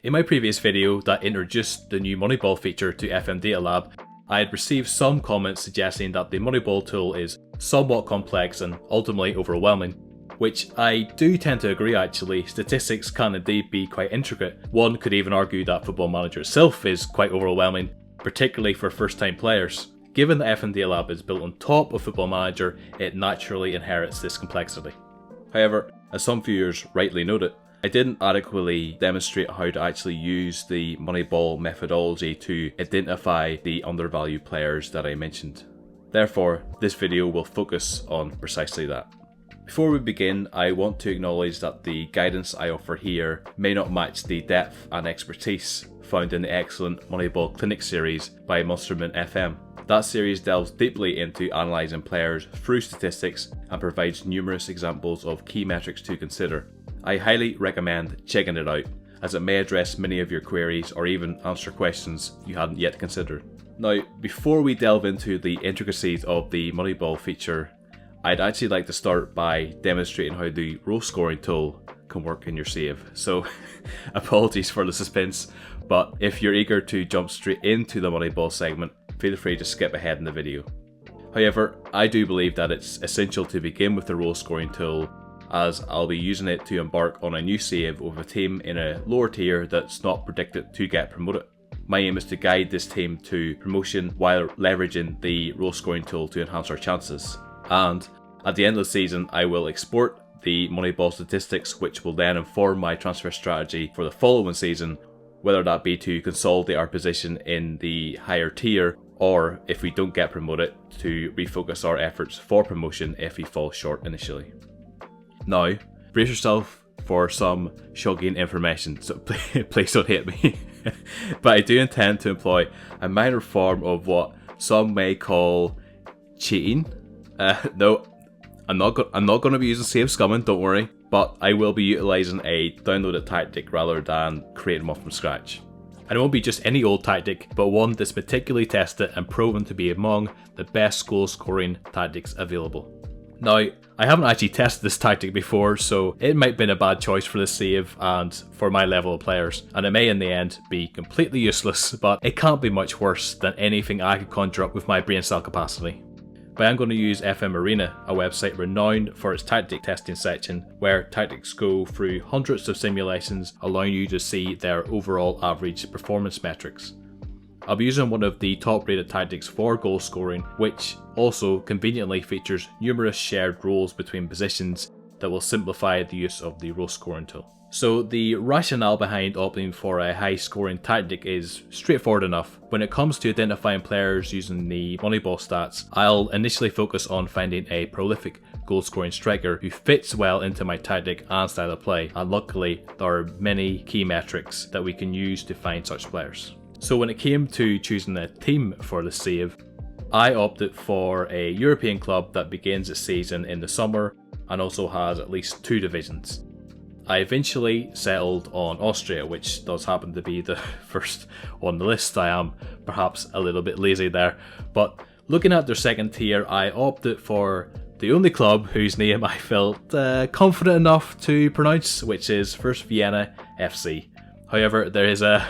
In my previous video that introduced the new Moneyball feature to FMDataLab, I had received some comments suggesting that the Moneyball tool is somewhat complex and ultimately overwhelming, which I do tend to agree actually. Statistics can indeed be quite intricate. One could even argue that Football Manager itself is quite overwhelming, particularly for first-time players. Given that FMDataLab is built on top of Football Manager, it naturally inherits this complexity. However, as some viewers rightly noted, I didn't adequately demonstrate how to actually use the Moneyball methodology to identify the undervalued players that I mentioned. Therefore, this video will focus on precisely that. Before we begin, I want to acknowledge that the guidance I offer here may not match the depth and expertise found in the excellent Moneyball Clinic series by MustermannFM. That series delves deeply into analysing players through statistics and provides numerous examples of key metrics to consider. I highly recommend checking it out, as it may address many of your queries or even answer questions you hadn't yet considered. Now, before we delve into the intricacies of the Moneyball feature, I'd actually like to start by demonstrating how the row scoring tool can work in your save. So, apologies for the suspense, but if you're eager to jump straight into the Moneyball segment, feel free to skip ahead in the video. However, I do believe that it's essential to begin with the row scoring tool, as I'll be using it to embark on a new save with a team in a lower tier that's not predicted to get promoted. My aim is to guide this team to promotion while leveraging the row scoring tool to enhance our chances. And at the end of the season, I will export the Moneyball statistics, which will then inform my transfer strategy for the following season, whether that be to consolidate our position in the higher tier, or if we don't get promoted, to refocus our efforts for promotion if we fall short initially. Now, brace yourself for some shocking information, so please don't hate me. But I do intend to employ a minor form of what some may call cheating. No, I'm not going to be using save scumming, don't worry. But I will be utilising a downloaded tactic rather than creating one from scratch. And it won't be just any old tactic, but one that's particularly tested and proven to be among the best goal scoring tactics available. Now, I haven't actually tested this tactic before, so it might have been a bad choice for this save and for my level of players, and it may in the end be completely useless, but it can't be much worse than anything I could conjure up with my brain cell capacity. But I'm going to use FMArena, a website renowned for its tactic testing section, where tactics go through hundreds of simulations, allowing you to see their overall average performance metrics. I'll be using one of the top rated tactics for goal scoring, which also conveniently features numerous shared roles between positions that will simplify the use of the row scoring tool. So the rationale behind opting for a high scoring tactic is straightforward enough. When it comes to identifying players using the Moneyball stats, I'll initially focus on finding a prolific goal scoring striker who fits well into my tactic and style of play, and luckily there are many key metrics that we can use to find such players. So when it came to choosing a team for the save, I opted for a European club that begins its season in the summer and also has at least 2 divisions. I eventually settled on Austria, which does happen to be the first on the list. I am perhaps a little bit lazy there, but looking at their second tier, I opted for the only club whose name I felt confident enough to pronounce, which is First Vienna FC. However, there is a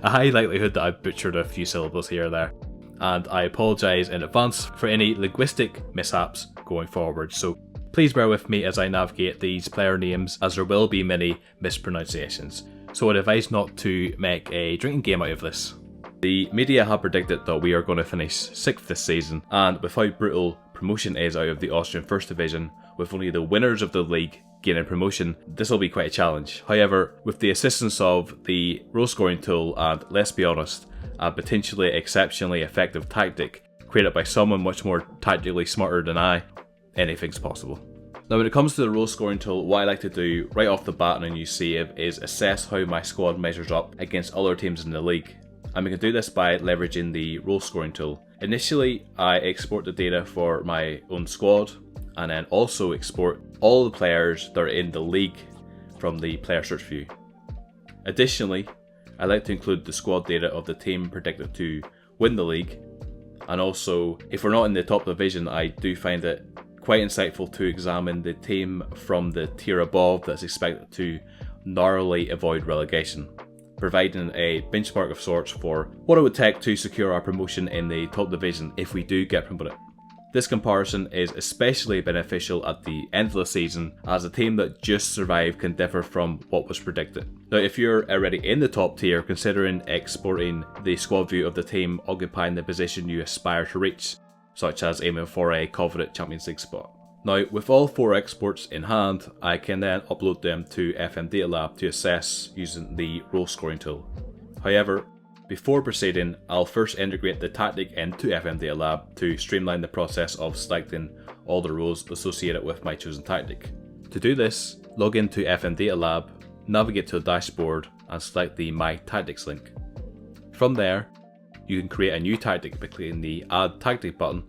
high likelihood that I've butchered a few syllables here or there, and I apologise in advance for any linguistic mishaps going forward, so please bear with me as I navigate these player names, as there will be many mispronunciations, so I'd advise not to make a drinking game out of this. The media have predicted that we are going to finish 6th this season, and with how brutal promotion is out of the Austrian First Division, with only the winners of the league gaining promotion, this will be quite a challenge. However, with the assistance of the row scoring tool and, let's be honest, a potentially exceptionally effective tactic created by someone much more tactically smarter than I, anything's possible. Now when it comes to the row scoring tool, what I like to do right off the bat in a new save is assess how my squad measures up against other teams in the league. And we can do this by leveraging the row scoring tool. Initially, I export the data for my own squad, and then also export all the players that are in the league from the player search view. Additionally, I like to include the squad data of the team predicted to win the league, and also if we're not in the top division, I do find it quite insightful to examine the team from the tier above that's expected to narrowly avoid relegation. providing a benchmark of sorts for what it would take to secure our promotion in the top division if we do get promoted. This comparison is especially beneficial at the end of the season, as a team that just survived can differ from what was predicted. Now, if you're already in the top tier, considering exporting the squad view of the team occupying the position you aspire to reach, such as aiming for a coveted Champions League spot. Now, with all 4 exports in hand, I can then upload them to FMDataLab to assess using the role scoring tool. However, before proceeding, I'll first integrate the tactic into FMDataLab to streamline the process of selecting all the roles associated with my chosen tactic. To do this, log into FMDataLab, navigate to the dashboard and select the My Tactics link. From there, you can create a new tactic by clicking the Add Tactic button.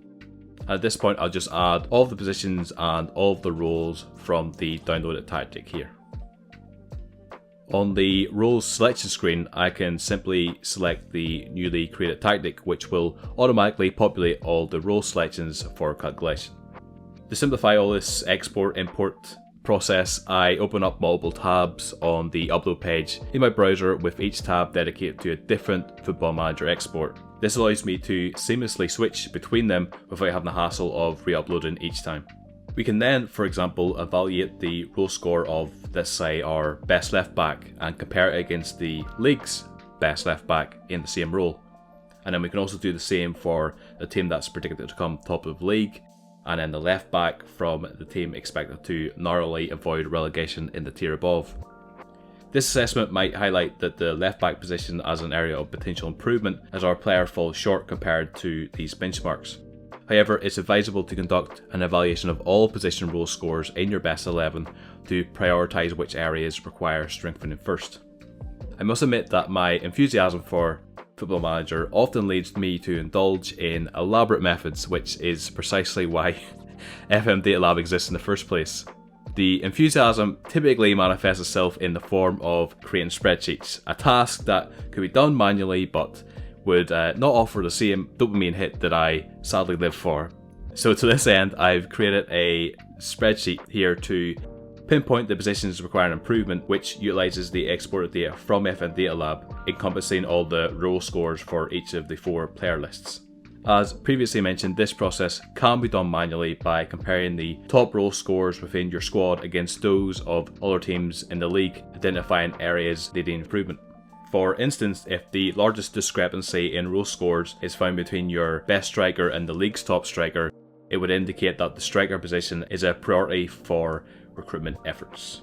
At this point, I'll just add all of the positions and all of the roles from the downloaded tactic here. On the roles selection screen, I can simply select the newly created tactic, which will automatically populate all the role selections for calculation. To simplify all this export-import process, I open up multiple tabs on the upload page in my browser, with each tab dedicated to a different Football Manager export. This allows me to seamlessly switch between them without having the hassle of re-uploading each time. We can then, for example, evaluate the role score of, let's say, our best left back and compare it against the league's best left back in the same role. And then we can also do the same for the team that's predicted to come top of the league, and then the left back from the team expected to narrowly avoid relegation in the tier above. This assessment might highlight that the left back position as an area of potential improvement, as our player falls short compared to these benchmarks. However, it's advisable to conduct an evaluation of all position role scores in your best 11 to prioritise which areas require strengthening first. I must admit that my enthusiasm for Football Manager often leads me to indulge in elaborate methods, which is precisely why FMDataLab exists in the first place. The enthusiasm typically manifests itself in the form of creating spreadsheets, a task that could be done manually but would not offer the same dopamine hit that I sadly live for. So to this end, I've created a spreadsheet here to pinpoint the positions requiring improvement, which utilises the exported data from FMDataLab, encompassing all the role scores for each of the 4 player lists. As previously mentioned, this process can be done manually by comparing the top role scores within your squad against those of other teams in the league, identifying areas needing improvement. For instance, if the largest discrepancy in role scores is found between your best striker and the league's top striker, it would indicate that the striker position is a priority for recruitment efforts.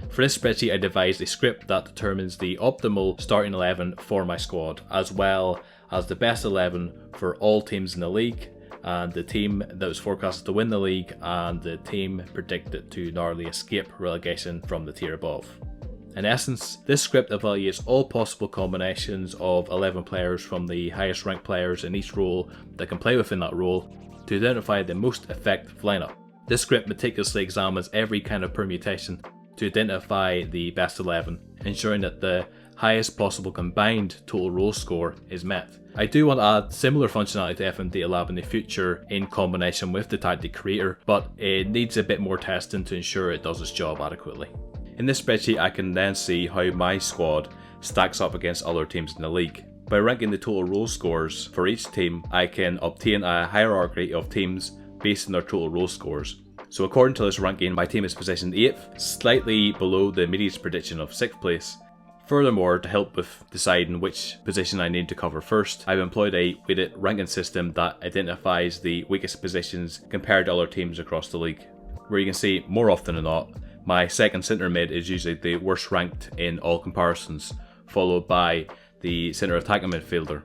For this spreadsheet, I devised a script that determines the optimal starting 11 for my squad, as well as the best 11 for all teams in the league, and the team that was forecasted to win the league, and the team predicted to narrowly escape relegation from the tier above. In essence, this script evaluates all possible combinations of 11 players from the highest ranked players in each role that can play within that role to identify the most effective lineup. This script meticulously examines every kind of permutation to identify the best 11, ensuring that the highest possible combined total role score is met. I do want to add similar functionality to FMDataLab in the future in combination with the tactic creator, but it needs a bit more testing to ensure it does its job adequately. In this spreadsheet, I can then see how my squad stacks up against other teams in the league. By ranking the total role scores for each team, I can obtain a hierarchy of teams based on their total role scores. So according to this ranking, my team is positioned 8th, slightly below the media's prediction of 6th place. Furthermore, to help with deciding which position I need to cover first, I've employed a weighted ranking system that identifies the weakest positions compared to other teams across the league. Where you can see, more often than not, my second centre mid is usually the worst ranked in all comparisons, followed by the centre attacking midfielder.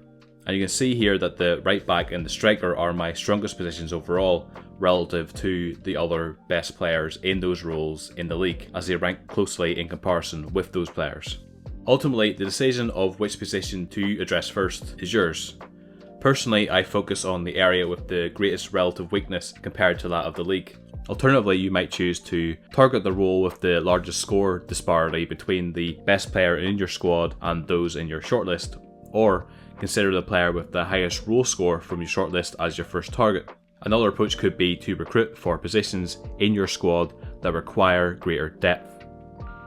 And you can see here that the right back and the striker are my strongest positions overall relative to the other best players in those roles in the league, as they rank closely in comparison with those players. Ultimately, the decision of which position to address first is yours. Personally, I focus on the area with the greatest relative weakness compared to that of the league. Alternatively, you might choose to target the role with the largest score disparity between the best player in your squad and those in your shortlist, or consider the player with the highest role score from your shortlist as your first target. Another approach could be to recruit for positions in your squad that require greater depth.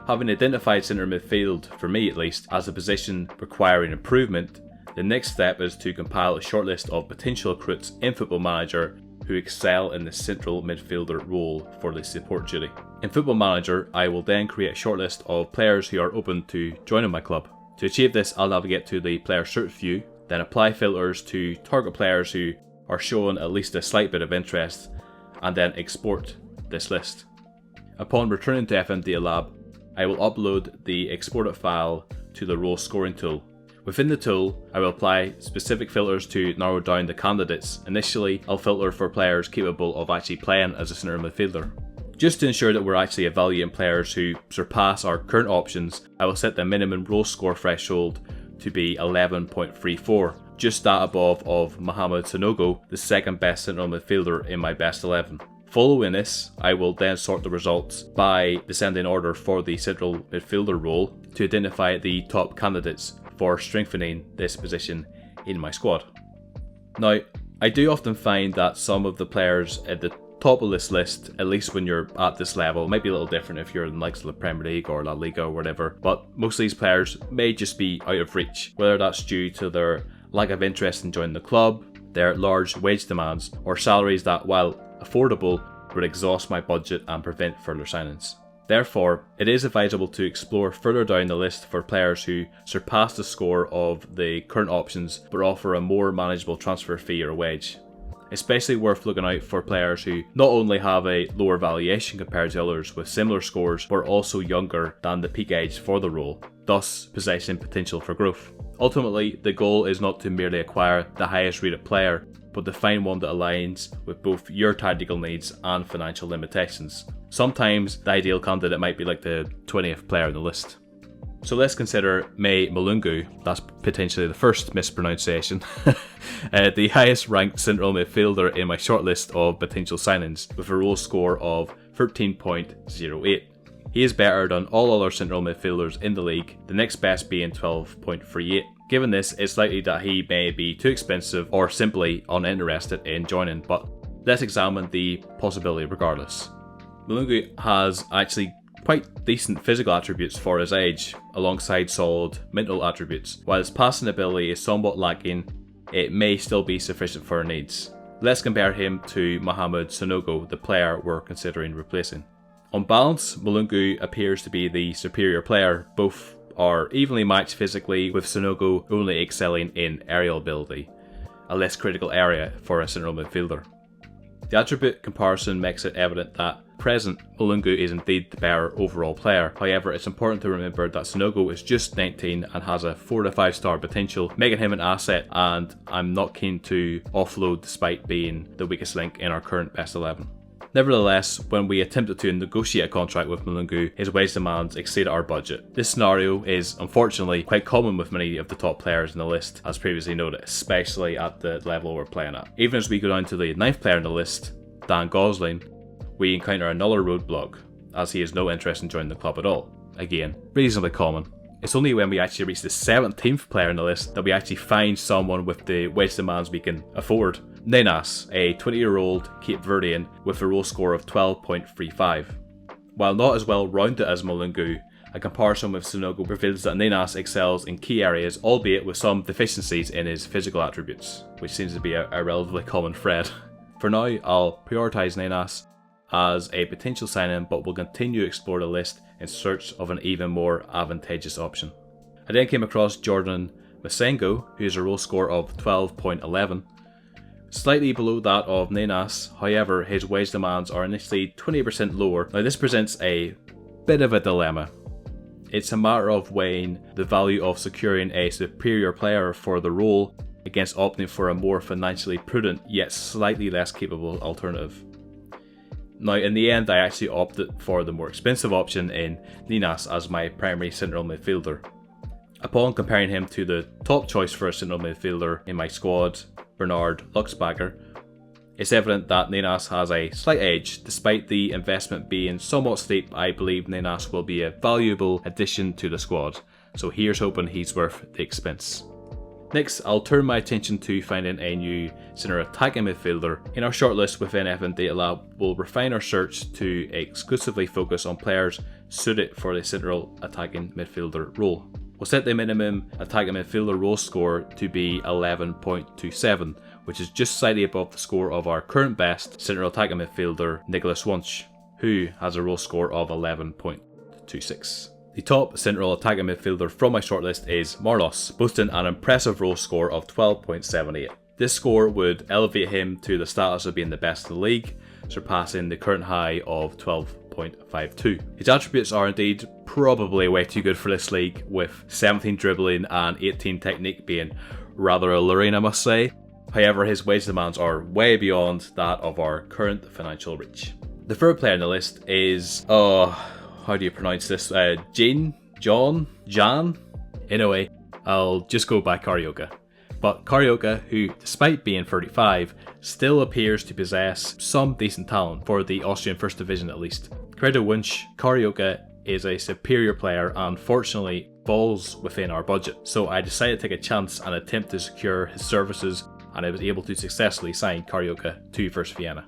Having identified centre midfield, for me at least, as a position requiring improvement, the next step is to compile a shortlist of potential recruits in Football Manager who excel in the central midfielder role for the support duty. In Football Manager, I will then create a shortlist of players who are open to joining my club. To achieve this, I'll navigate to the player search view, then apply filters to target players who are showing at least a slight bit of interest, and then export this list. Upon returning to FMDataLab, I will upload the exported file to the role scoring tool. Within the tool, I will apply specific filters to narrow down the candidates. Initially, I'll filter for players capable of actually playing as a centre midfielder. Just to ensure that we're actually evaluating players who surpass our current options, I will set the minimum role score threshold to be 11.34, just that above of Mohamed Sanogo, the second best central midfielder in my best 11. Following this, I will then sort the results by descending order for the central midfielder role to identify the top candidates for strengthening this position in my squad. Now, I do often find that some of the players at the top of this list, at least when you're at this level, might be a little different if you're in the likes of the Premier League or La Liga or whatever, but most of these players may just be out of reach, whether that's due to their lack of interest in joining the club, their large wage demands, or salaries that, while affordable, would exhaust my budget and prevent further signings. Therefore, it is advisable to explore further down the list for players who surpass the score of the current options but offer a more manageable transfer fee or wage. Especially worth looking out for players who not only have a lower valuation compared to others with similar scores but are also younger than the peak age for the role, thus possessing potential for growth. Ultimately, the goal is not to merely acquire the highest rated player, but to find one that aligns with both your tactical needs and financial limitations. Sometimes the ideal candidate might be like the 20th player on the list. So let's consider May Malungu, that's potentially the first mispronunciation, the highest ranked central midfielder in my shortlist of potential signings with a role score of 13.08. He is better than all other central midfielders in the league, the next best being 12.38. Given this, it's likely that he may be too expensive or simply uninterested in joining, but let's examine the possibility regardless. Malungu has actually quite decent physical attributes for his age, alongside solid mental attributes. While his passing ability is somewhat lacking, it may still be sufficient for our needs. Let's compare him to Mohamed Sanogo, the player we're considering replacing. On balance, Malungu appears to be the superior player. Both are evenly matched physically, with Sanogo only excelling in aerial ability, a less critical area for a central midfielder. The attribute comparison makes it evident that at present, Malungu is indeed the better overall player. However, it's important to remember that Sanogo is just 19 and has a 4 to 5 star potential, making him an asset, and I'm not keen to offload despite being the weakest link in our current best 11. Nevertheless, when we attempted to negotiate a contract with Malungu, his wage demands exceeded our budget. This scenario is unfortunately quite common with many of the top players in the list, as previously noted, especially at the level we're playing at. Even as we go down to the 9th player in the list, Dan Gosling, we encounter another roadblock, as he has no interest in joining the club at all. Again, reasonably common. It's only when we actually reach the 17th player in the list that we actually find someone with the wage demands we can afford. Nenas, a 20-year-old Cape Verdean with a role score of 12.35. While not as well rounded as Malungu, a comparison with Sanogo reveals that Nenas excels in key areas, albeit with some deficiencies in his physical attributes, which seems to be a relatively common thread. For now, I'll prioritise Nenas as a potential sign-in, but will continue to explore the list in search of an even more advantageous option. I then came across Jordan Masengo, who has a role score of 12.11. Slightly below that of Nenas, however, his wage demands are initially 20% lower. Now this presents a bit of a dilemma. It's a matter of weighing the value of securing a superior player for the role against opting for a more financially prudent yet slightly less capable alternative. Now in the end, I actually opted for the more expensive option in Nenas as my primary central midfielder. Upon comparing him to the top choice for a central midfielder in my squad, Bernard Luxbacher, it's evident that Nenas has a slight edge. Despite the investment being somewhat steep, I believe Nenas will be a valuable addition to the squad, so here's hoping he's worth the expense. Next, I'll turn my attention to finding a new centre attacking midfielder. In our shortlist within FMDataLab, we'll refine our search to exclusively focus on players suited for the central attacking midfielder role. We'll set the minimum attacking midfielder role score to be 11.27, which is just slightly above the score of our current best central attacking midfielder, Nicholas Wunsch, who has a role score of 11.26. The top central attacking midfielder from my shortlist is Marlos, boasting an impressive role score of 12.78. This score would elevate him to the status of being the best in the league, surpassing the current high of 12.52. His attributes are indeed probably way too good for this league, with 17 dribbling and 18 technique being rather alluring, I must say. However, his wage demands are way beyond that of our current financial reach. The third player on the list is, how do you pronounce this? Jan? Anyway, I'll just go by Carioca. But Carioca, who, despite being 35, still appears to possess some decent talent for the Austrian First Division at least. Compared to Wunsch, Carioca is a superior player and fortunately falls within our budget. So I decided to take a chance and attempt to secure his services, and I was able to successfully sign Carioca to First Vienna.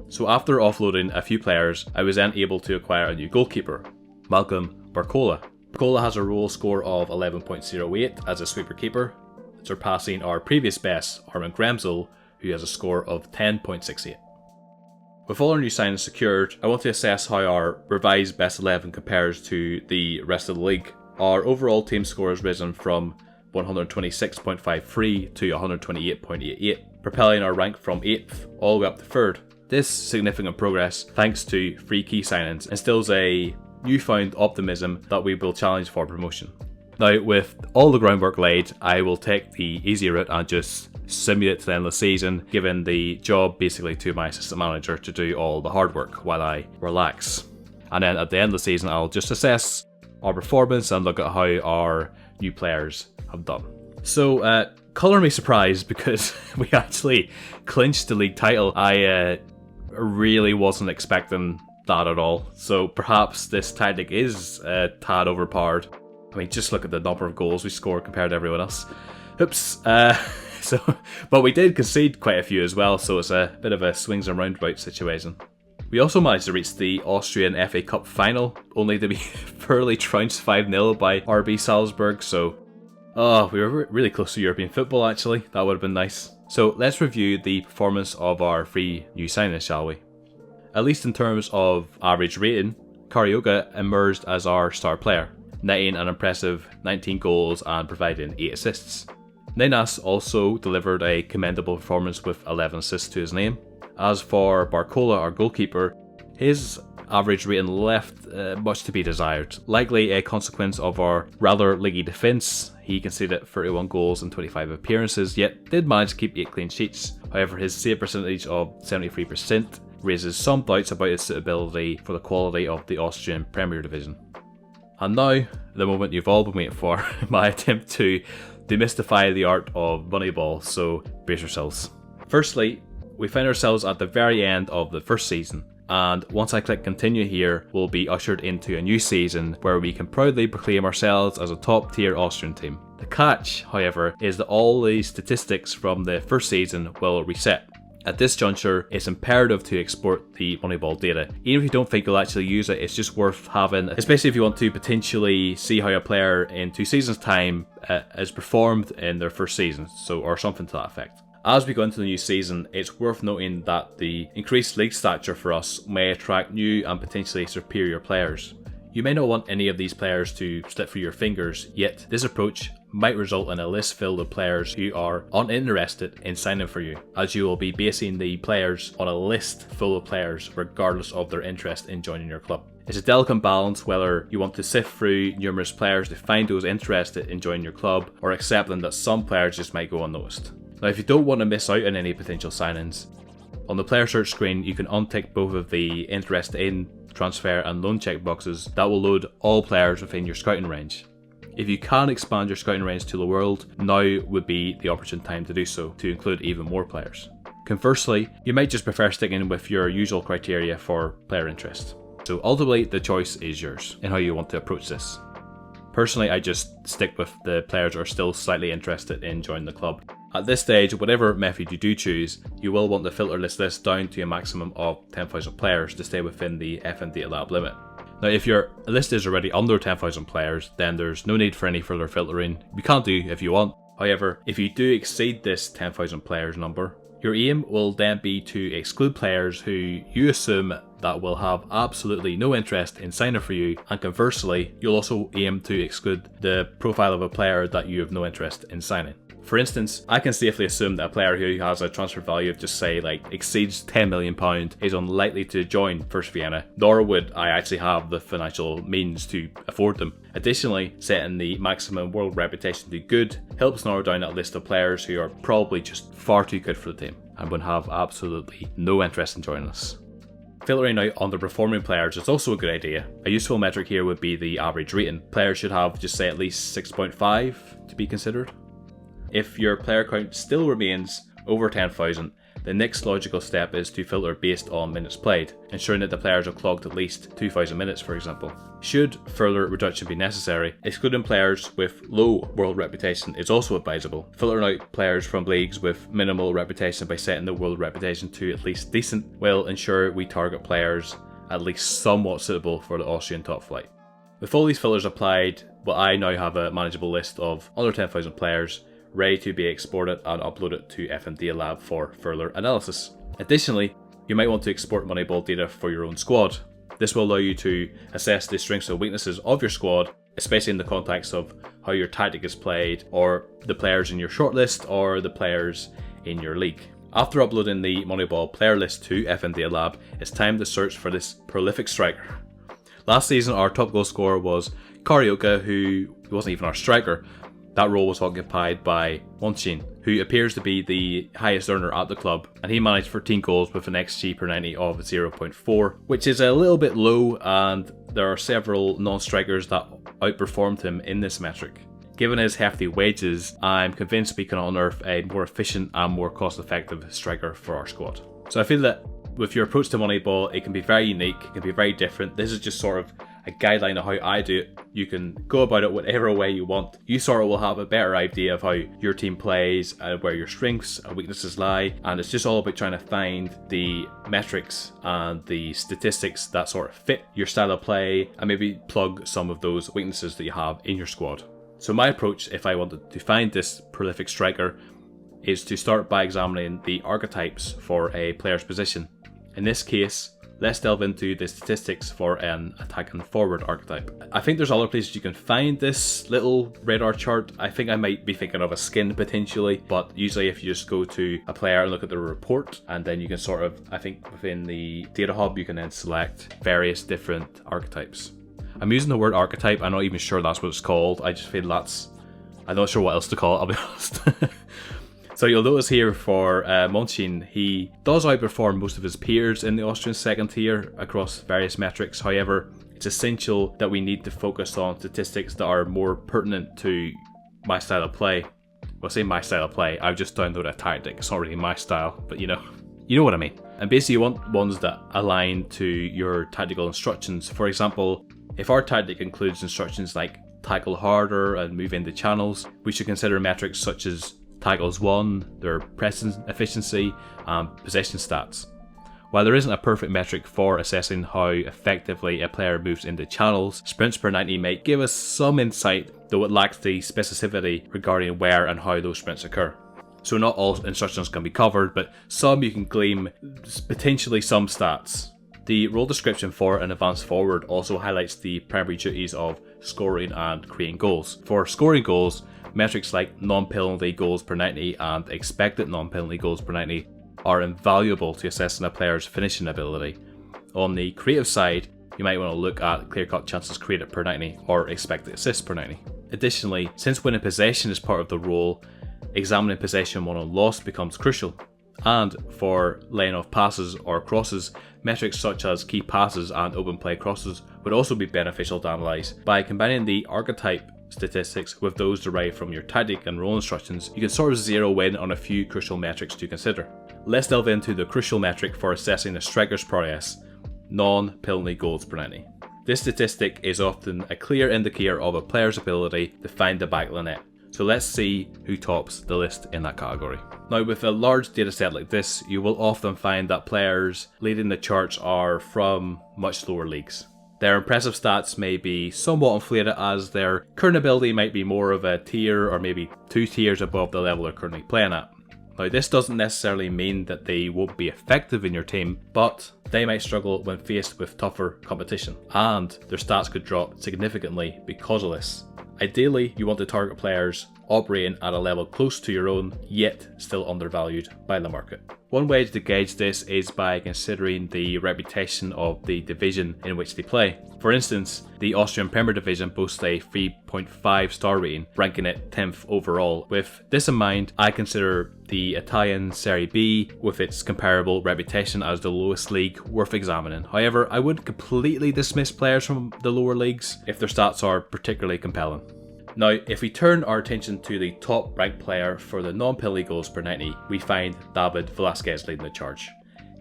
So after offloading a few players, I was then able to acquire a new goalkeeper, Malcolm Barcola. Barcola has a role score of 11.08 as a sweeper keeper, surpassing our previous best, Armin Gramsel, who has a score of 10.68. With all our new signings secured, I want to assess how our revised best 11 compares to the rest of the league. Our overall team score has risen from 126.53 to 128.88, propelling our rank from 8th all the way up to 3rd. This significant progress, thanks to 3 key signings, instills a newfound optimism that we will challenge for promotion. Now, with all the groundwork laid, I will take the easy route and just simulate to the end of the season, giving the job basically to my assistant manager to do all the hard work while I relax. And then at the end of the season, I'll just assess our performance and look at how our new players have done. So, colour me surprised because we actually clinched the league title. I really wasn't expecting that at all. So perhaps this tactic is a tad overpowered. I mean, just look at the number of goals we scored compared to everyone else. Oops. But we did concede quite a few as well, so it's a bit of a swings and roundabouts situation. We also managed to reach the Austrian FA Cup final, only to be fairly trounced 5-0 by RB Salzburg, so we were really close to European football actually. That would have been nice. So let's review the performance of our 3 new signings, shall we? At least in terms of average rating, Carioca emerged as our star player, netting an impressive 19 goals and providing 8 assists. Nenas also delivered a commendable performance with 11 assists to his name. As for Barcola, our goalkeeper, his average rating left much to be desired. Likely a consequence of our rather leggy defence. He conceded 31 goals in 25 appearances, yet did manage to keep 8 clean sheets. However, his save percentage of 73% raises some doubts about his suitability for the quality of the Austrian Premier Division. And now, the moment you've all been waiting for, my attempt to demystify the art of Moneyball, so brace yourselves. Firstly, we find ourselves at the very end of the first season, and once I click continue here, we'll be ushered into a new season where we can proudly proclaim ourselves as a top tier Austrian team. The catch, however, is that all the statistics from the first season will reset. At this juncture, it's imperative to export the Moneyball data. Even if you don't think you'll actually use it, it's just worth having, especially if you want to potentially see how a player in 2 seasons' time has performed in their first season, or something to that effect. As we go into the new season, it's worth noting that the increased league stature for us may attract new and potentially superior players. You may not want any of these players to slip through your fingers, yet this approach might result in a list filled with players who are uninterested in signing for you, as you will be basing the players on a list full of players regardless of their interest in joining your club. It's a delicate balance whether you want to sift through numerous players to find those interested in joining your club, or accepting that some players just might go unnoticed. Now, if you don't want to miss out on any potential signings, on the player search screen you can untick both of the interest in, transfer and loan checkboxes that will load all players within your scouting range. If you can expand your scouting range to the world, now would be the opportune time to do so, to include even more players. Conversely, you might just prefer sticking with your usual criteria for player interest. So ultimately, the choice is yours in how you want to approach this. Personally, I just stick with the players who are still slightly interested in joining the club. At this stage, whatever method you do choose, you will want to filter this list down to a maximum of 10,000 players to stay within the FMDataLab limit. Now, if your list is already under 10,000 players, then there's no need for any further filtering. You can do if you want. However, if you do exceed this 10,000 players number, your aim will then be to exclude players who you assume that will have absolutely no interest in signing for you, and conversely, you'll also aim to exclude the profile of a player that you have no interest in signing. For instance, I can safely assume that a player who has a transfer value of just say exceeds £10 million is unlikely to join First Vienna, nor would I actually have the financial means to afford them. Additionally, setting the maximum world reputation to good helps narrow down that list of players who are probably just far too good for the team and would have absolutely no interest in joining us. Filtering out underperforming players is also a good idea. A useful metric here would be the average rating. Players should have just say at least 6.5 to be considered. If your player count still remains over 10,000, the next logical step is to filter based on minutes played, ensuring that the players have clocked at least 2,000 minutes, for example. Should further reduction be necessary, excluding players with low world reputation is also advisable. Filtering out players from leagues with minimal reputation by setting the world reputation to at least decent will ensure we target players at least somewhat suitable for the Austrian top flight. With all these filters applied, I now have a manageable list of under 10,000 players ready to be exported and uploaded to FMDataLab for further analysis. Additionally, you might want to export Moneyball data for your own squad. This will allow you to assess the strengths and weaknesses of your squad, especially in the context of how your tactic is played, or the players in your shortlist, or the players in your league. After uploading the Moneyball player list to FMDataLab, it's time to search for this prolific striker. Last season, our top goal scorer was Karioka, who wasn't even our striker. That role was occupied by Monchin, who appears to be the highest earner at the club, and he managed 13 goals with an XG per 90 of 0.4, which is a little bit low, and there are several non-strikers that outperformed him in this metric. Given his hefty wages, I'm convinced we can unearth a more efficient and more cost-effective striker for our squad. So I feel that with your approach to Moneyball, it can be very unique, it can be very different. This is just sort of a guideline of how I do it. You can go about it whatever way you want. You sort of will have a better idea of how your team plays, where your strengths and weaknesses lie, and it's just all about trying to find the metrics and the statistics that sort of fit your style of play, and maybe plug some of those weaknesses that you have in your squad. So my approach, if I wanted to find this prolific striker, is to start by examining the archetypes for a player's position. In this case, let's delve into the statistics for an attacking forward archetype. I think there's other places you can find this little radar chart. I think I might be thinking of a skin potentially, but usually if you just go to a player and look at the report, and then you can sort of, I think within the data hub, you can then select various different archetypes. I'm using the word archetype, I'm not even sure that's what it's called. I just feel I'm not sure what else to call it, I'll be honest. So you'll notice here for Monchin, he does outperform most of his peers in the Austrian second tier across various metrics. However, it's essential that we need to focus on statistics that are more pertinent to my style of play. Well, I say my style of play, I've just downloaded a tactic. It's not really my style, but you know what I mean. And basically you want ones that align to your tactical instructions. For example, if our tactic includes instructions like tackle harder and move into channels, we should consider metrics such as tackles won, their pressing efficiency, and possession stats. While there isn't a perfect metric for assessing how effectively a player moves into channels, sprints per 90 might give us some insight, though it lacks the specificity regarding where and how those sprints occur. So not all instructions can be covered, but some you can glean potentially some stats. The role description for an advanced forward also highlights the primary duties of scoring and creating goals. For scoring goals, metrics like non-penalty goals per 90 and expected non-penalty goals per 90 are invaluable to assessing a player's finishing ability. On the creative side, you might want to look at clear-cut chances created per 90 or expected assists per 90. Additionally, since winning possession is part of the role, examining possession won or lost becomes crucial. And for laying off passes or crosses, metrics such as key passes and open play crosses would also be beneficial to analyse. By combining the archetype statistics with those derived from your tactic and role instructions, you can sort of zero in on a few crucial metrics to consider. Let's delve into the crucial metric for assessing a striker's prowess: non-penalty goals per 90. This statistic is often a clear indicator of a player's ability to find the back of the net. So let's see who tops the list in that category. Now, with a large data set like this, you will often find that players leading the charts are from much lower leagues. Their impressive stats may be somewhat inflated as their current ability might be more of a tier or maybe 2 tiers above the level they're currently playing at. Now, this doesn't necessarily mean that they won't be effective in your team, but they might struggle when faced with tougher competition, and their stats could drop significantly because of this. Ideally, you want to target players operating at a level close to your own, yet still undervalued by the market. One way to gauge this is by considering the reputation of the division in which they play. For instance, the Austrian Premier Division boasts a 3.5 star rating, ranking it 10th overall. With this in mind, I consider the Italian Serie B, with its comparable reputation as the lowest league, worth examining. However, I wouldn't completely dismiss players from the lower leagues if their stats are particularly compelling. Now, if we turn our attention to the top ranked player for the non-penalty goals per 90, we find David Velasquez leading the charge.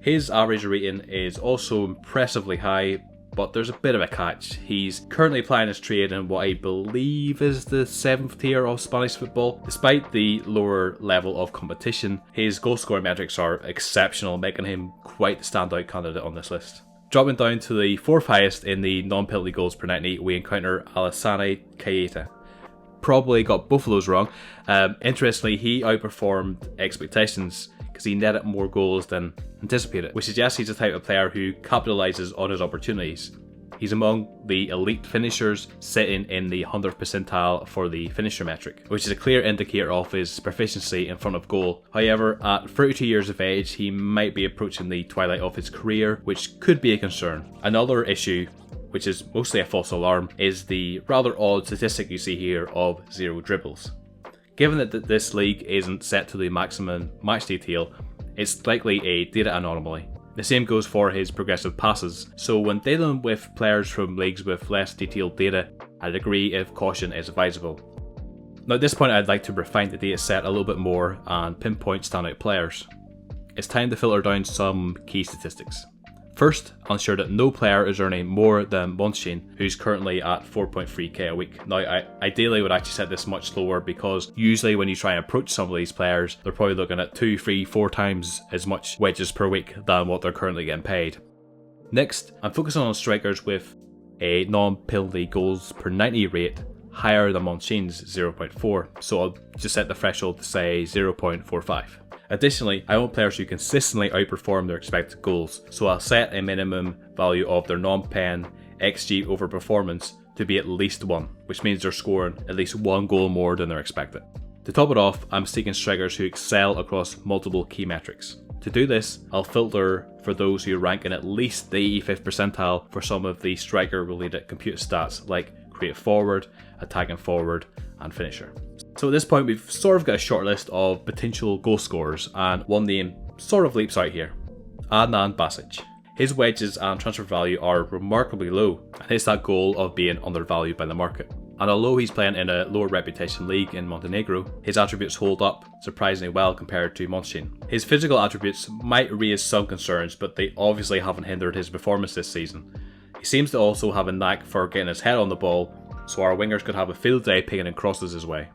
His average rating is also impressively high, but there's a bit of a catch. He's currently playing his trade in what I believe is the 7th tier of Spanish football. Despite the lower level of competition, his goal scoring metrics are exceptional, making him quite the standout candidate on this list. Dropping down to the 4th highest in the non-penalty goals per 90, we encounter Alassane Keita. Probably got both of those wrong. Interestingly, he outperformed expectations because he netted more goals than anticipated, which suggests he's the type of player who capitalises on his opportunities. He's among the elite finishers, sitting in the 100th percentile for the finisher metric, which is a clear indicator of his proficiency in front of goal. However, at 32 years of age, he might be approaching the twilight of his career, which could be a concern. Another issue, which is mostly a false alarm, is the rather odd statistic you see here of 0 dribbles. Given that this league isn't set to the maximum match detail, it's likely a data anomaly. The same goes for his progressive passes, so when dealing with players from leagues with less detailed data, a degree of caution is advisable. Now at this point, I'd like to refine the data set a little bit more and pinpoint standout players. It's time to filter down some key statistics. First, I'll ensure that no player is earning more than Monstein, who's currently at 4.3k a week. Now, I ideally would actually set this much lower because usually when you try and approach some of these players, they're probably looking at 2, 3, 4 times as much wages per week than what they're currently getting paid. Next, I'm focusing on strikers with a non-penalty goals per 90 rate higher than Monstein's 0.4, so I'll just set the threshold to say 0.45. Additionally, I want players who consistently outperform their expected goals, so I'll set a minimum value of their non-pen XG over performance to be at least 1, which means they're scoring at least 1 goal more than they're expected. To top it off, I'm seeking strikers who excel across multiple key metrics. To do this, I'll filter for those who rank in at least the 85th percentile for some of the striker-related computer stats like creative forward, attacking forward, and finisher. So at this point, we've sort of got a short list of potential goal scorers, and one name sort of leaps out here: Adnan Basic. His wages and transfer value are remarkably low, and hits that goal of being undervalued by the market. And although he's playing in a lower reputation league in Montenegro, his attributes hold up surprisingly well compared to Monstein. His physical attributes might raise some concerns, but they obviously haven't hindered his performance this season. He seems to also have a knack for getting his head on the ball, so our wingers could have a field day picking in crosses his way.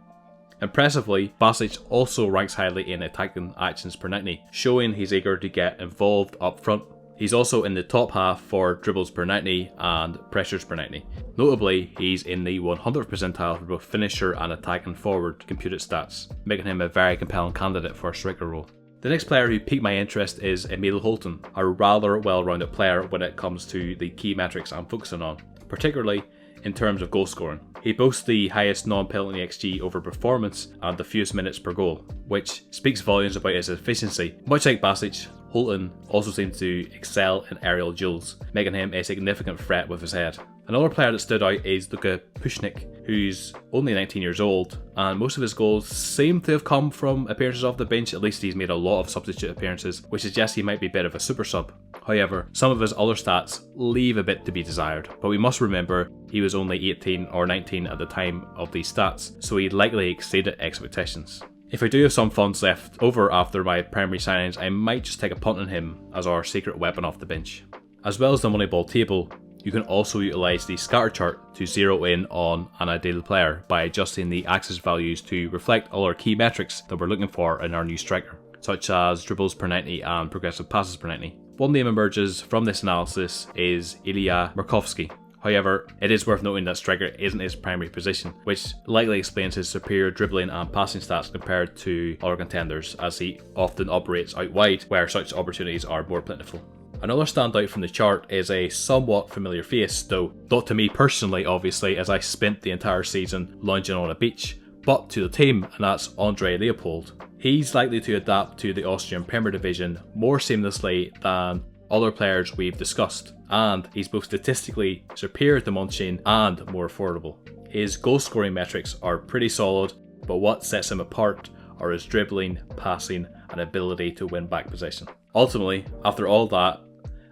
Impressively, Basic also ranks highly in attacking actions per 90, showing he's eager to get involved up front. He's also in the top half for dribbles per 90 and pressures per 90. Notably, he's in the 100th percentile for both finisher and attacking forward computed stats, making him a very compelling candidate for a striker role. The next player who piqued my interest is Emil Holton, a rather well-rounded player when it comes to the key metrics I'm focusing on, particularly in terms of goal scoring. He boasts the highest non-penalty XG over performance and the fewest minutes per goal, which speaks volumes about his efficiency. Much like Basic, Holton also seems to excel in aerial duels, making him a significant threat with his head. Another player that stood out is Luka Pušnik, who's only 19 years old, and most of his goals seem to have come from appearances off the bench. At least he's made a lot of substitute appearances, which suggests he might be a bit of a super sub. However, some of his other stats leave a bit to be desired, but we must remember he was only 18 or 19 at the time of these stats, so he likely exceeded expectations. If I do have some funds left over after my primary signings, I might just take a punt on him as our secret weapon off the bench. As well as the Moneyball table, you can also utilise the scatter chart to zero in on an ideal player by adjusting the axis values to reflect all our key metrics that we're looking for in our new striker, such as dribbles per 90 and progressive passes per 90. One name emerges from this analysis is Ilya Murkovsky, However, it is worth noting that striker isn't his primary position, which likely explains his superior dribbling and passing stats compared to other contenders, as he often operates out wide where such opportunities are more plentiful. Another standout from the chart is a somewhat familiar face, though not to me personally obviously, as I spent the entire season lounging on a beach, but to the team, and that's Andre Leopold. He's likely to adapt to the Austrian Premier Division more seamlessly than other players we've discussed, and he's both statistically superior to Monchine and more affordable. His goal scoring metrics are pretty solid, but what sets him apart are his dribbling, passing and ability to win back possession. Ultimately, after all that,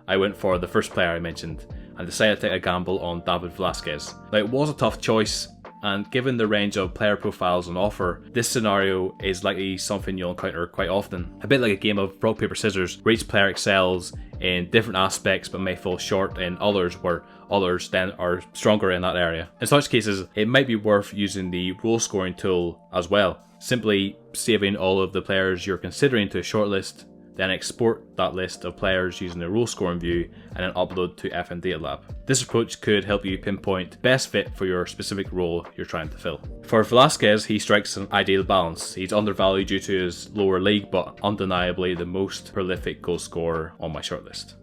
I went for the first player I mentioned and decided to take a gamble on David Velasquez. Now, it was a tough choice, and given the range of player profiles on offer, this scenario is likely something you'll encounter quite often. A bit like a game of rock, paper, scissors, where each player excels in different aspects but may fall short in others, where others then are stronger in that area. In such cases, it might be worth using the role scoring tool as well. Simply saving all of the players you're considering to a shortlist, then export that list of players using the role scoring view and then upload to FMDataLab. This approach could help you pinpoint the best fit for your specific role you're trying to fill. For Velasquez, he strikes an ideal balance. He's undervalued due to his lower league, but undeniably the most prolific goal scorer on my shortlist.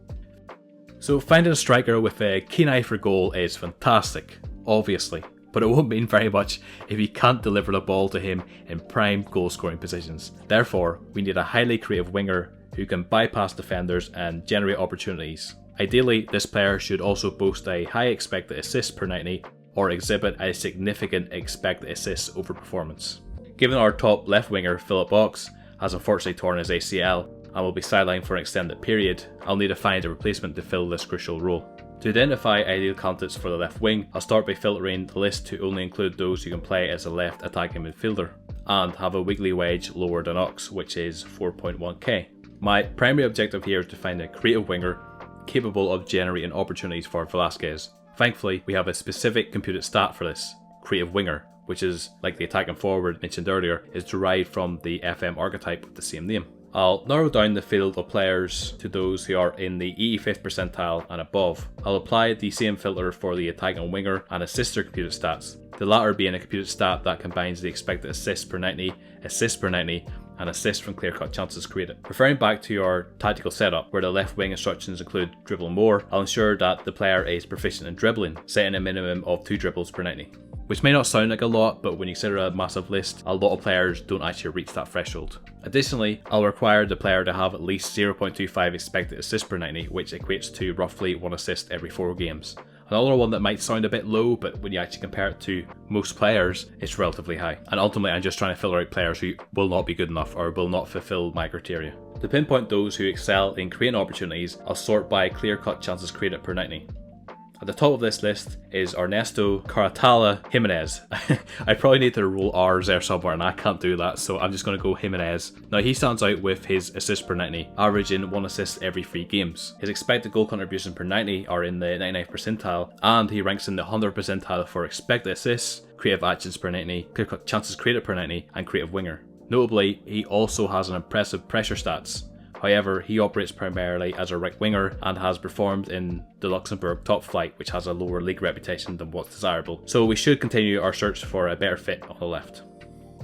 So finding a striker with a keen eye for goal is fantastic, obviously, but it won't mean very much if you can't deliver the ball to him in prime goal scoring positions. Therefore, we need a highly creative winger who can bypass defenders and generate opportunities. Ideally, this player should also boast a high expected assists per 90 or exhibit a significant expected assists over performance. Given our top left winger, Philip Ox, has unfortunately torn his ACL and will be sidelined for an extended period, I'll need to find a replacement to fill this crucial role. To identify ideal candidates for the left wing, I'll start by filtering the list to only include those who can play as a left attacking midfielder and have a weekly wage lower than Ox, which is 4.1k. My primary objective here is to find a creative winger capable of generating opportunities for Velasquez. Thankfully, we have a specific computed stat for this, creative winger, which is, like the attacking forward mentioned earlier, is derived from the FM archetype with the same name. I'll narrow down the field of players to those who are in the 85th percentile and above. I'll apply the same filter for the attacking winger and assister computed stats, the latter being a computed stat that combines the expected assists per 90, assists per 90, and assists from clear-cut chances created. Referring back to your tactical setup, where the left wing instructions include dribble more, I'll ensure that the player is proficient in dribbling, setting a minimum of 2 dribbles per 90. Which may not sound like a lot, but when you consider a massive list, a lot of players don't actually reach that threshold. Additionally, I'll require the player to have at least 0.25 expected assists per 90, which equates to roughly 1 assist every 4 games. Another one that might sound a bit low, but when you actually compare it to most players, it's relatively high. And ultimately, I'm just trying to filter out players who will not be good enough or will not fulfill my criteria. To pinpoint those who excel in creating opportunities, I'll sort by clear-cut chances created per 90. At the top of this list is Ernesto Caratala Jimenez. I probably need to roll R's there somewhere and I can't do that, so I'm just going to go Jimenez. Now he stands out with his assists per 90, averaging 1 assist every 3 games. His expected goal contributions per 90 are in the 99th percentile, and he ranks in the 100th percentile for expected assists, creative actions per 90, clear-cut chances created per 90, and creative winger. Notably, he also has an impressive pressure stats. However, he operates primarily as a right winger and has performed in the Luxembourg top flight, which has a lower league reputation than what's desirable. So we should continue our search for a better fit on the left.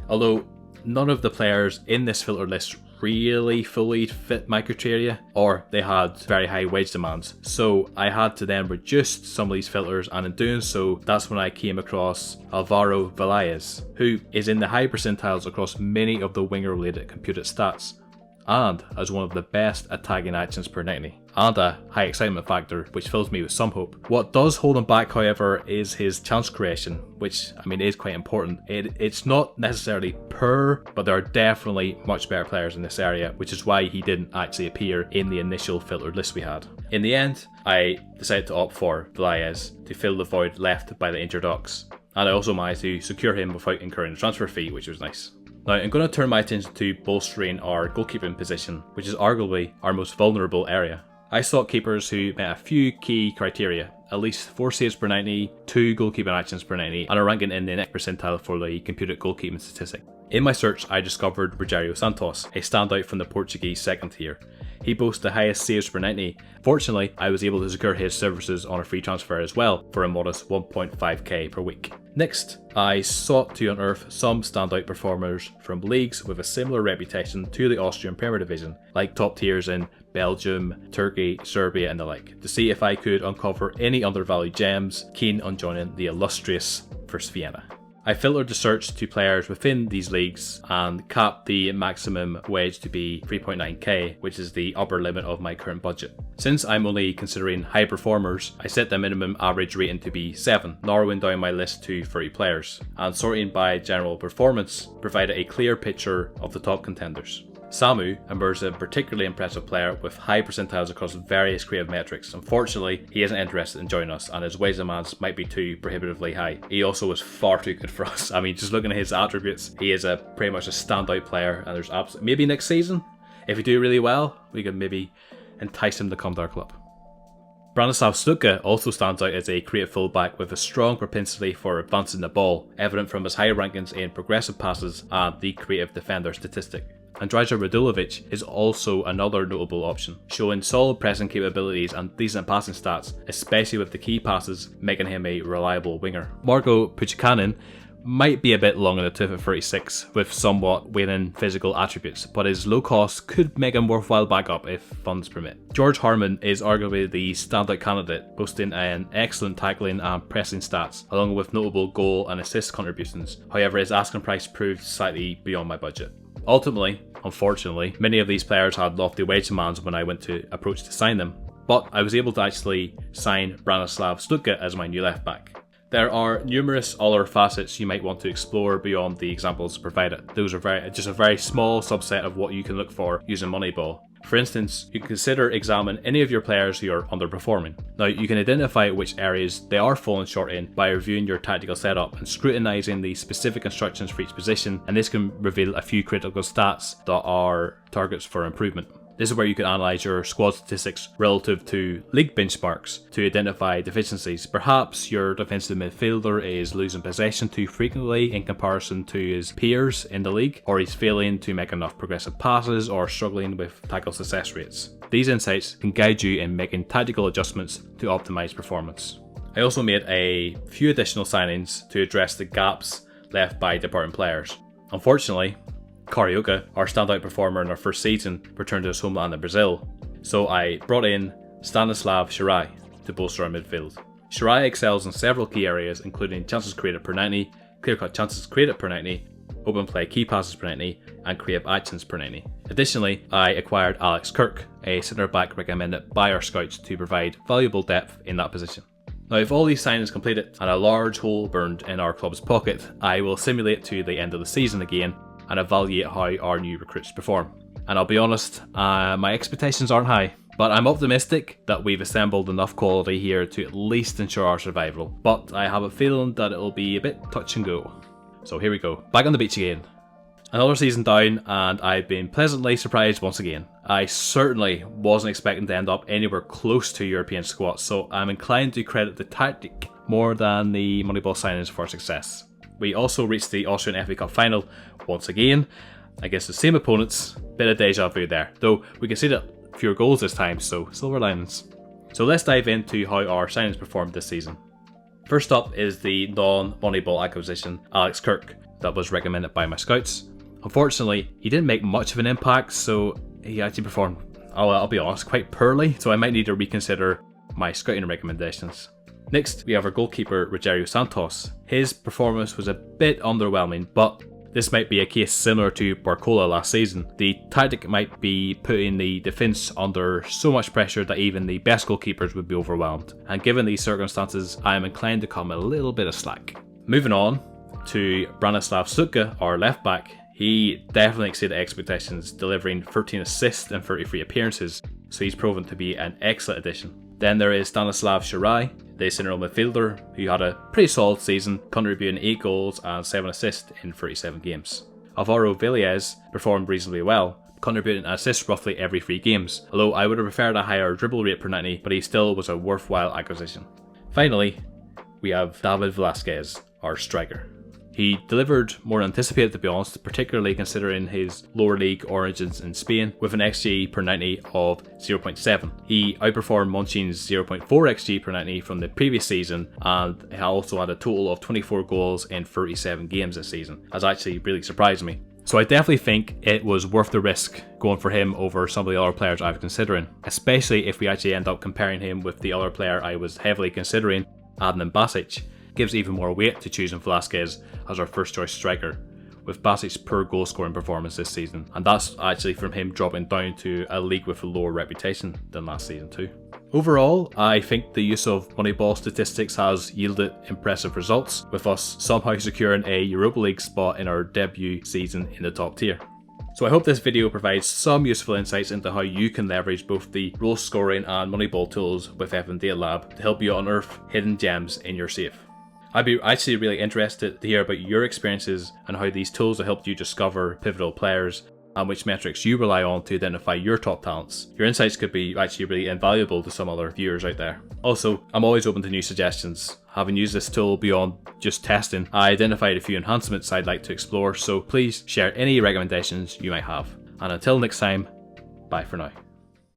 Although none of the players in this filter list really fully fit my criteria, or they had very high wage demands. So I had to then reduce some of these filters, and in doing so, that's when I came across Alvaro Velasquez, who is in the high percentiles across many of the winger related computed stats, and as one of the best attacking actions per 90, and a high excitement factor, which fills me with some hope. What does hold him back, however, is his chance creation, which is quite important. It's not necessarily but there are definitely much better players in this area, which is why he didn't actually appear in the initial filtered list we had. In the end, I decided to opt for Velasquez to fill the void left by the injured Ox, and I also managed to secure him without incurring a transfer fee, which was nice. Now, I'm going to turn my attention to bolstering our goalkeeping position, which is arguably our most vulnerable area. I sought keepers who met a few key criteria: at least 4 saves per 90, 2 goalkeeping actions per 90, and a ranking in the next percentile for the computed goalkeeping statistic. In my search, I discovered Rogério Santos, a standout from the Portuguese second tier. He boasts the highest saves per 90. Fortunately, I was able to secure his services on a free transfer as well for a modest 1.5k per week. Next, I sought to unearth some standout performers from leagues with a similar reputation to the Austrian Premier Division, like top tiers in Belgium, Turkey, Serbia and the like, to see if I could uncover any undervalued gems keen on joining the illustrious First Vienna. I filtered the search to players within these leagues and capped the maximum wage to be 3.9k, which is the upper limit of my current budget. Since I'm only considering high performers, I set the minimum average rating to be 7, narrowing down my list to 30 players, and sorting by general performance provided a clear picture of the top contenders. Samu emerged as a particularly impressive player with high percentiles across various creative metrics. Unfortunately, he isn't interested in joining us and his wage demands might be too prohibitively high. He also was far too good for us. I mean, just looking at his attributes, he is pretty much a standout player, and there's maybe next season, if we do really well, we could maybe entice him to come to our club. Branislav Stuka also stands out as a creative fullback with a strong propensity for advancing the ball, evident from his high rankings in progressive passes and the creative defender statistic. Andraja Radulovic is also another notable option, showing solid pressing capabilities and decent passing stats, especially with the key passes, making him a reliable winger. Margo Puchikanin might be a bit long in the tooth at 36, with somewhat waning physical attributes, but his low cost could make him worthwhile backup if funds permit. George Harmon is arguably the standout candidate, boasting an excellent tackling and pressing stats, along with notable goal and assist contributions. However, his asking price proved slightly beyond my budget. Ultimately, unfortunately, many of these players had lofty wage demands when I went to approach to sign them, but I was able to actually sign Branislav Stuka as my new left back. There are numerous other facets you might want to explore beyond the examples provided. Those are just a very small subset of what you can look for using Moneyball. For instance, you can examine any of your players who are underperforming. Now, you can identify which areas they are falling short in by reviewing your tactical setup and scrutinising the specific instructions for each position, and this can reveal a few critical stats that are targets for improvement. This is where you can analyse your squad statistics relative to league benchmarks to identify deficiencies. Perhaps your defensive midfielder is losing possession too frequently in comparison to his peers in the league, or he's failing to make enough progressive passes or struggling with tackle success rates. These insights can guide you in making tactical adjustments to optimise performance. I also made a few additional signings to address the gaps left by departing players. Unfortunately, Carioca, our standout performer in our first season, returned to his homeland in Brazil, so I brought in Stanislav Shirai to bolster our midfield. Shirai excels in several key areas, including chances created per 90, clear-cut chances created per 90, open play key passes per 90, and creative actions per 90. Additionally, I acquired Alex Kirk, a centre-back recommended by our scouts to provide valuable depth in that position. Now, if all these signings completed and a large hole burned in our club's pocket, I will simulate to the end of the season again and evaluate how our new recruits perform. And I'll be honest, my expectations aren't high, but I'm optimistic that we've assembled enough quality here to at least ensure our survival. But I have a feeling that it'll be a bit touch and go. So here we go, back on the beach again. Another season down, and I've been pleasantly surprised once again. I certainly wasn't expecting to end up anywhere close to European squats, so I'm inclined to credit the tactic more than the Moneyball signings for success. We also reached the Austrian FA Cup final once again against the same opponents. Bit of deja vu there, though we conceded fewer goals this time, so silver linings. So let's dive into how our signings performed this season. First up is the non-Moneyball acquisition, Alex Kirk, that was recommended by my scouts. Unfortunately, he didn't make much of an impact, so he actually performed, I'll be honest, quite poorly, so I might need to reconsider my scouting recommendations. Next, we have our goalkeeper, Rogerio Santos. His performance was a bit underwhelming, but this might be a case similar to Barcola last season. The tactic might be putting the defence under so much pressure that even the best goalkeepers would be overwhelmed, and given these circumstances, I am inclined to cut him a little bit of slack. Moving on to Branislav Stuka, our left back. He definitely exceeded expectations, delivering 13 assists and 33 appearances, so he's proven to be an excellent addition. Then there is Stanislav Shirai, the central midfielder, who had a pretty solid season, contributing 8 goals and 7 assists in 37 games. Alvaro Villas performed reasonably well, contributing an assist roughly every 3 games, although I would have preferred a higher dribble rate per 90, but he still was a worthwhile acquisition. Finally, we have David Velasquez, our striker. He delivered more than anticipated, to be honest, particularly considering his lower league origins in Spain, with an XG per 90 of 0.7. He outperformed Monchin's 0.4 XG per 90 from the previous season, and he also had a total of 24 goals in 37 games this season. That's actually really surprised me. So I definitely think it was worth the risk going for him over some of the other players I was considering, especially if we actually end up comparing him with the other player I was heavily considering, Adnan Basic. Gives even more weight to choosing Velasquez as our first choice striker, with Basic's poor goal scoring performance this season, and that's actually from him dropping down to a league with a lower reputation than last season too. Overall, I think the use of Moneyball statistics has yielded impressive results, with us somehow securing a Europa League spot in our debut season in the top tier. So I hope this video provides some useful insights into how you can leverage both the role scoring and Moneyball tools with FMDataLab to help you unearth hidden gems in your safe. I'd be actually really interested to hear about your experiences and how these tools have helped you discover pivotal players and which metrics you rely on to identify your top talents. Your insights could be actually really invaluable to some other viewers out there. Also, I'm always open to new suggestions. Having used this tool beyond just testing, I identified a few enhancements I'd like to explore, so please share any recommendations you might have. And until next time, bye for now.